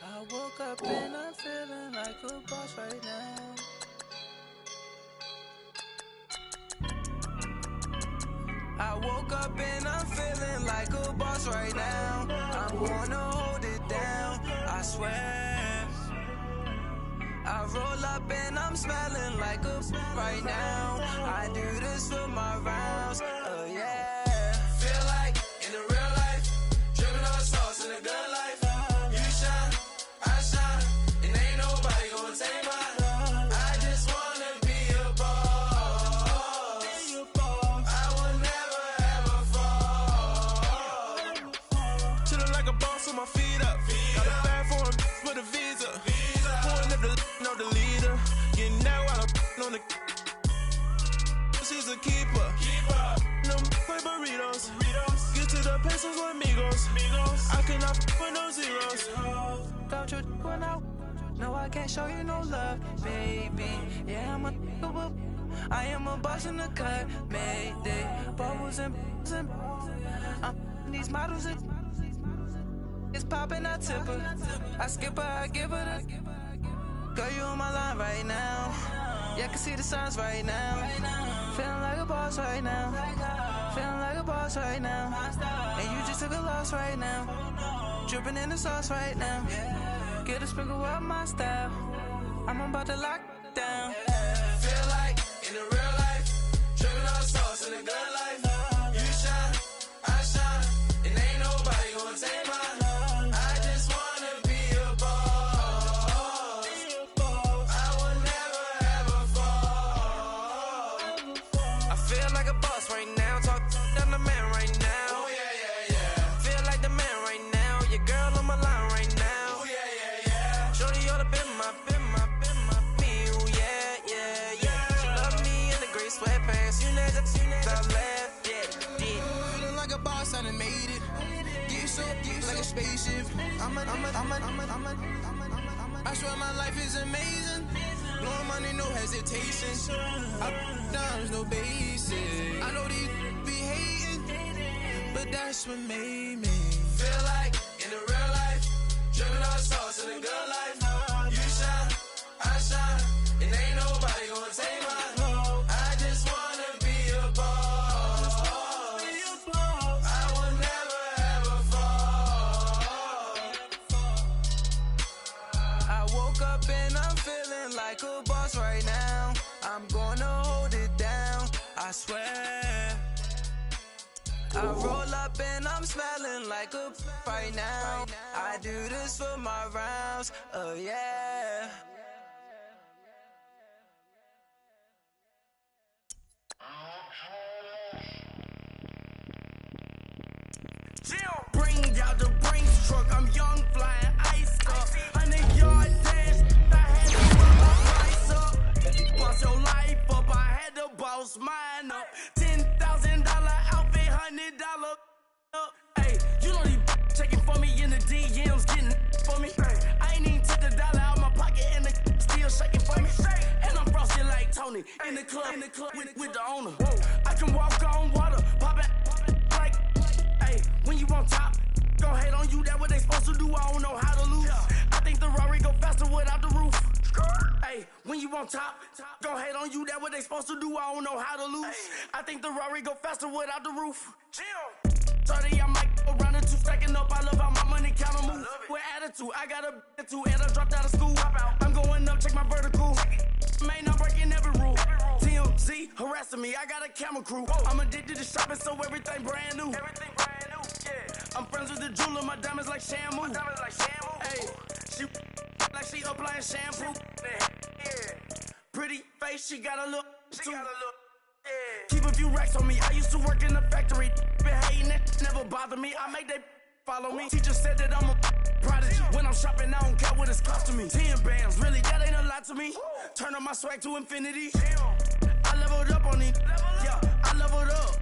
I woke up and I'm feeling like a boss right now. I woke up and I'm feeling like a boss right now. I'm gonna hold it down, I swear. I roll up and I'm smelling like a right now. I do this for my rounds, oh yeah. Feel like in the real life, dripping on sauce in the good life. You shine, I shine, and ain't nobody gonna take mine. I just wanna be a boss. I will never ever fall. Chillin' like a boss with my feet up. Got a bag for him with a visa. Pulling up the know the leader. You know I don't on the. She's a keeper. No play burritos. Get to the pesos with amigos. I cannot with no zeros. Don't you run out? No, I can't show you no love, baby. Yeah, I am a boss in the cut, mayday. Bubbles and I'm these models. It's popping, I tip her. I skip her, I give her the. Girl, you on my line right now. Yeah, I can see the signs right now. Feeling like a boss right now. Feeling like a boss. boss right now. And you just took a loss right now. Dripping in the sauce right now. Get a sprinkle of my style. I'm about to lock down. Feel like in the real life, dripping on sauce in the good life. You shine, I shine, and ain't nobody gonna take mine. I just wanna be a boss. I will never ever fall. I feel like a boss right now. Talk down the man right now. Oh yeah, yeah, yeah. Feel like the man right now. Your girl on my line right now. Oh yeah, yeah, yeah. Shorty ought to be my me. Ooh, yeah, yeah, yeah. She love me in the gray sweatpants. You never left. Yeah. Feeling like a boss, I done made it. Get so like a spaceship. I swear my life is amazing. Blowing money, no hesitation. Up, downs, no basic. I know these be hating, but that's what made me feel like in the real life, dripping on sauce in the good life. You shine, I shine, and ain't nobody gonna take mine. I just wanna be a boss. I will never ever fall. I woke up and I'm feeling like a boss right now. I'm gonna hold it down, I swear. I roll up and I'm smelling like a right now. I do this for my rounds, oh yeah. Bring out the Brinks truck, I'm young, flying ice up. 100-yard dash, I had to put my price up. Boss your life up, I had to boss mine up. $10,000 outfit, $100 up. Hey, you know these checking for me in the DMs, getting for me. I ain't even took the dollar out my pocket and the still shaking for me. And I'm frosted like Tony in the club with the owner. I can walk on water, pop it like. When you on top, gon' hate on you, that what they supposed to do, I don't know how to lose. I think the Rari go faster without the roof. Hey, when you on top, gon' hate on you, that what they supposed to do, I don't know how to lose. I think the Rari go faster without the roof. 30, I might go around the two, stacking up, I love how my money counter move. With attitude, I got a attitude, and I dropped out of school. I'm going up, check my vertical. Man, I'm breaking every rule. TMZ harassing me, I got a camera crew. I'm addicted to shopping, so everything brand new. I'm friends with the jeweler, my diamonds like Shamu. Hey, she like she applying shampoo. Pretty face, she got a look. Keep a few racks on me. I used to work in the factory. Been hating it, never bother me. I make they follow me. Teacher said that I'm a prodigy. When I'm shopping, I don't care what it's costing me. 10 bands, really, that ain't a lot to me. Turn up my swag to infinity. I leveled up on these. Yeah, I leveled up.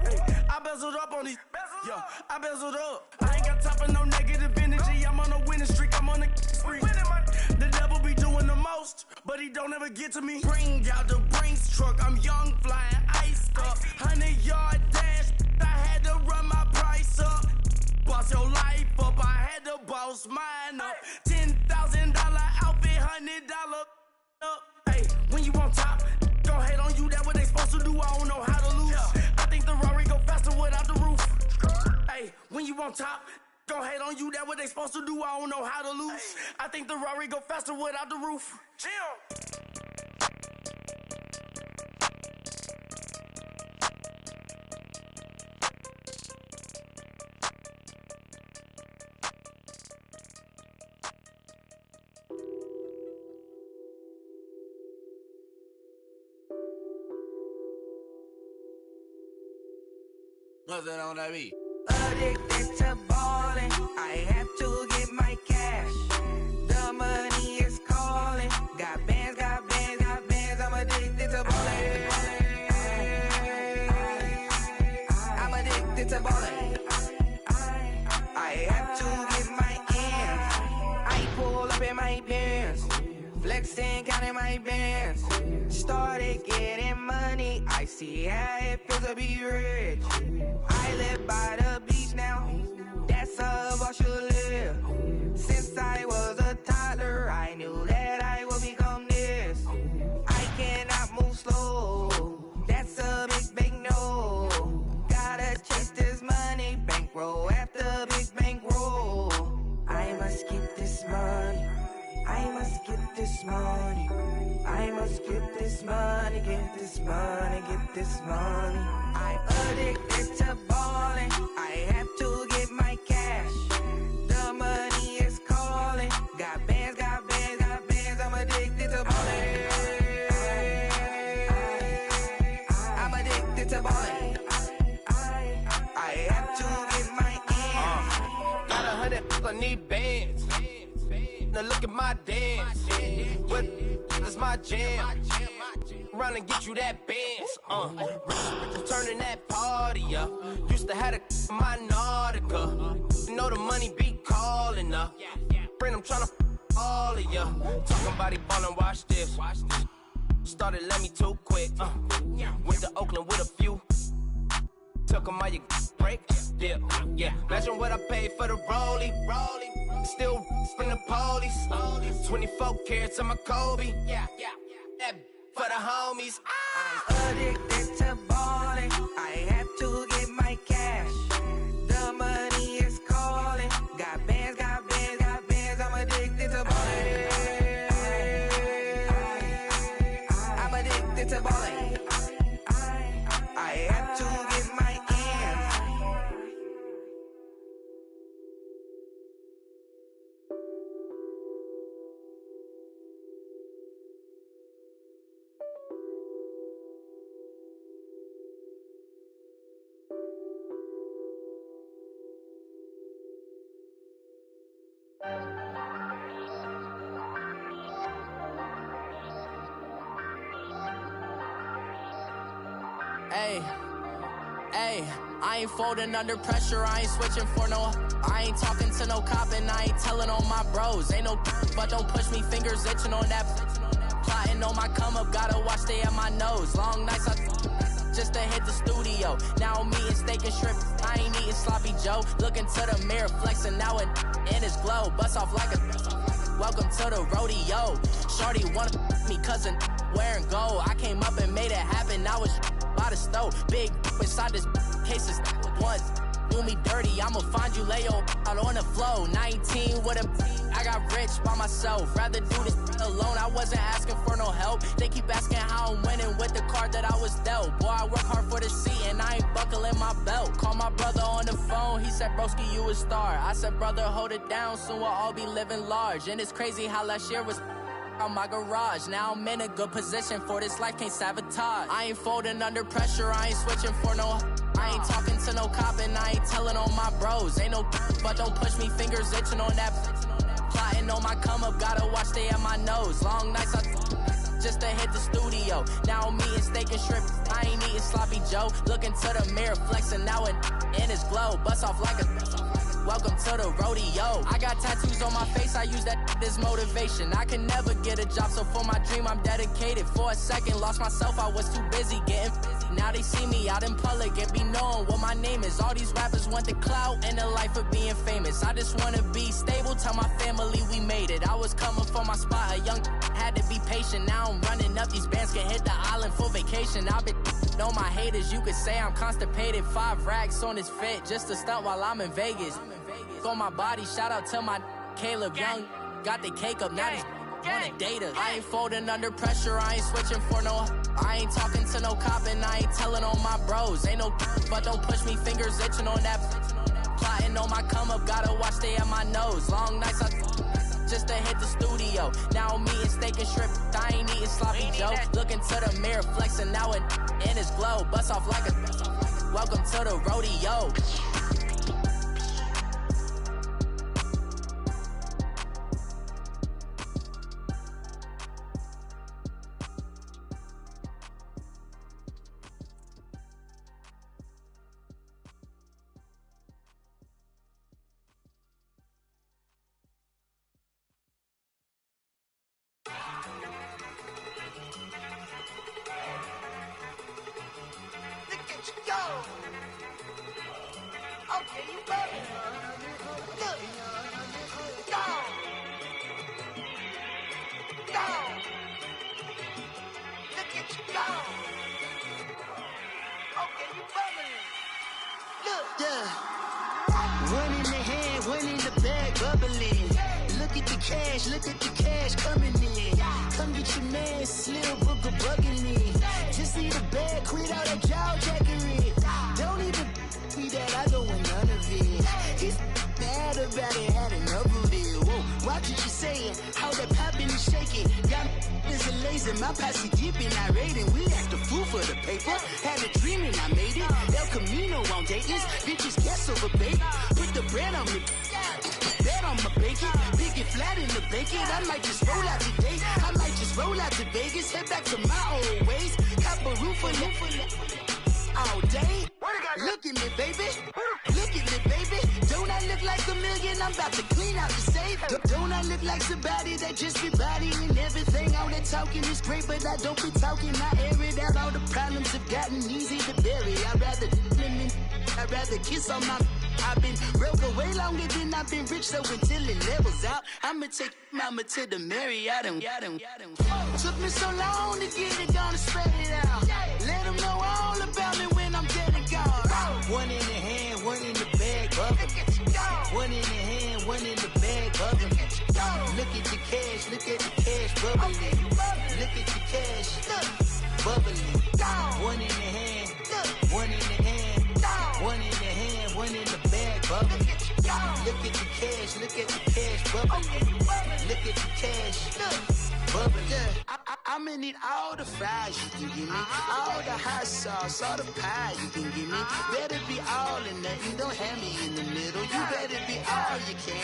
Hey, I bezeled up on these. Yeah, I bezeled up. I ain't got time for no negative energy. I'm on a winning streak. I'm on a spree. The devil be doing the most, but he don't ever get to me. Bring out the Brinks truck. I'm young, flying ice up. 100-yard dash. I had to run my price up. Boss your life up. I had to boss mine up. $10,000 outfit, $100 up. Hey, when you on top, gon' hate on you. That what they supposed to do. I don't know how to lose. I think the Rari go faster without the roof. Hey, when you on top, gon' hate on you. That what they supposed to do. I don't know how to lose. I think the Rari go faster without the roof. What's that on that beat? Addicted to ballin', I have to get my cash. The money is calling. Got bands, I'm addicted to ballin'. I'm addicted to ballin'. I have to get my ends. I pull up in my pants, flexing, counting my bands. Started getting money, I see how it feels to be rich. I live by the beach now, that's how I should live. Since I was a toddler, I knew that I would become this. I cannot move slow, that's a big no. Gotta chase money. I must get this money, get this money, get this money. I'm addicted to balling. I have to get my cash. The money is calling. Got bands, got bands, got bands. I'm addicted to balling. I'm addicted to balling. I have to get my ends. Got 100, I need bands. Now look at my dance. What is my jam? Run and get you that bands. Turning that party up. Used to have a my Nautica. You know the money be calling up. Friend, I'm tryna all of ya. Talking about he ballin', watch this. Started let me too quick. Went to Oakland with a few. Took 'em all you break. Yeah. Imagine what I paid for the rollie. Still spin the police. 24 carats on my Kobe. That for the homies. I'm addicted to balling. I have to get my cash. The money is calling. Got bands, got bands, got bands. I'm addicted to balling. I'm addicted to balling. I have to get my ends. Hey, I ain't folding under pressure, I ain't switching for no. I ain't talking to no cop and I ain't telling on my bros. Ain't no but don't push me, fingers itching on that. Plotting on my come up, gotta watch stay at my nose. Long nights I just to hit the studio. Now I'm eating steak and shrimp, I ain't eating sloppy Joe. Looking to the mirror, flexing now and in his glow. Bust off like a welcome to the rodeo. Shorty wanna me cousin wearing gold. I came up and made it happen, I was by the stove. Big inside this cases once. Do me dirty, I'ma find you, lay your out on the floor. 19 with a I got rich by myself. Rather do this alone, I wasn't asking for no help. They keep asking how I'm winning with the card that I was dealt. Boy, I work hard for the seat and I ain't buckling my belt. Call my brother on the phone, he said, broski, you a star. I said, brother, hold it down, soon we'll all be living large. And it's crazy how last year was on my garage. Now I'm in a good position for this life, can't sabotage. I ain't folding under pressure, I ain't switching for no. I ain't talking to no cop and I ain't telling on my bros. Ain't no but don't push me, fingers itching on that. Plotting on my come up, gotta watch stay at my nose. Long nights I just to hit the studio. Now I'm eating steak and shrimp, I ain't eating sloppy Joe. Looking to the mirror, flexing now and in his glow. Bust off like a welcome to the rodeo. I got tattoos on my face, I use that as motivation. I can never get a job, so for my dream I'm dedicated. For a second, lost myself, I was too busy getting busy. Now they see me out in public and be knowing what my name is. All these rappers want the clout and the life of being famous. I just wanna be stable, tell my family we made it. I was coming for my spot, a young had to be patient. Now I'm running up, these bands can hit the island for vacation. I've been know my haters, you could say I'm constipated. 5 racks on his fit, just to stunt while I'm in Vegas. On my body, shout out to my Caleb Young. Got the cake up, now he's on the data. I ain't folding under pressure, I ain't switching for no. I ain't talking to no cop and I ain't telling on my bros. Ain't no but don't push me, fingers itching on that. Plotting on my come up, gotta watch stay at my nose. Long nights I just to hit the studio. Now I'm eating steak and shrimp, I ain't eating sloppy Joe. Looking to the mirror, flexing now and in his glow. Bust off like a welcome to the rodeo. at the cash, look at the cash coming in. Come get your man, Slim Booker bugging me. Just need a bag, quit all that jaw jackery. Don't even be that, I don't want none of it. He's mad about it, had enough of it. Whoa, watch what you saying, how that poppin' and shaking. Got is a lazy, my posse deep and irate, and we act a fool for the paper. Had a dream and I made it. El Camino on Dayton's, bitches guess over baby. Put the bread on me, bet on my bacon. Big it flat in the bacon. I might just roll out today. I might just roll out to Vegas, head back to my old ways. Cop a roof for all day. Look at me, baby. Look at me, baby. Don't I look like a million? I'm about to clean out the safe. Don't I look like somebody that just be bodying everything? All that talking is great, but I don't be talking. I air it out. All the problems have gotten easy to bury. I'd rather kiss on my. I've been broke way longer than I've been rich, so until it levels out, I'ma take mama to the Marriott and took me so long to get it, gonna spread it out. Let them know all about me when I'm dead and gone. One in the hand, one in the bag, bubbling. One in the hand, one in the bag, bubbling. Look at the cash, look at the cash bubbling. Look at the cash, bubbling. One in the hand, one in the hand, one in the hand, one in the bag, bubbling. Look at the cash, look at the cash bubbling. Look at the cash, bubbling. I'm gonna need all the fries you can give me, all the hot sauce, all the pie you can give me. Better be all in nothing, don't have me in the middle. You better be all you can.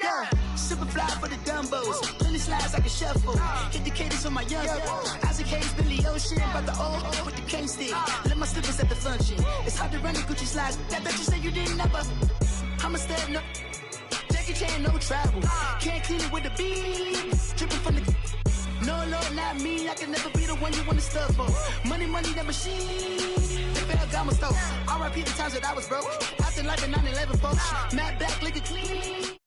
Yeah. Super fly for the Dumbos, plenty slides I can shuffle. Hit the cadence on my young Isaac Hayes, Billy Ocean, but the old with the cane stick. Let my slippers at the function. It's hard to run the Gucci slides. That you say you didn't never. I'm a step no. Jackie Chan, no travel. Can't clean it with the beat. Dripping from the. No, Lord, not me. I can never be the one you want to stuff for. Money, that machine. They fell down my stove. R.I.P. the times that I was broke. Acting like a 9/11 folks. Matte black, liquor clean.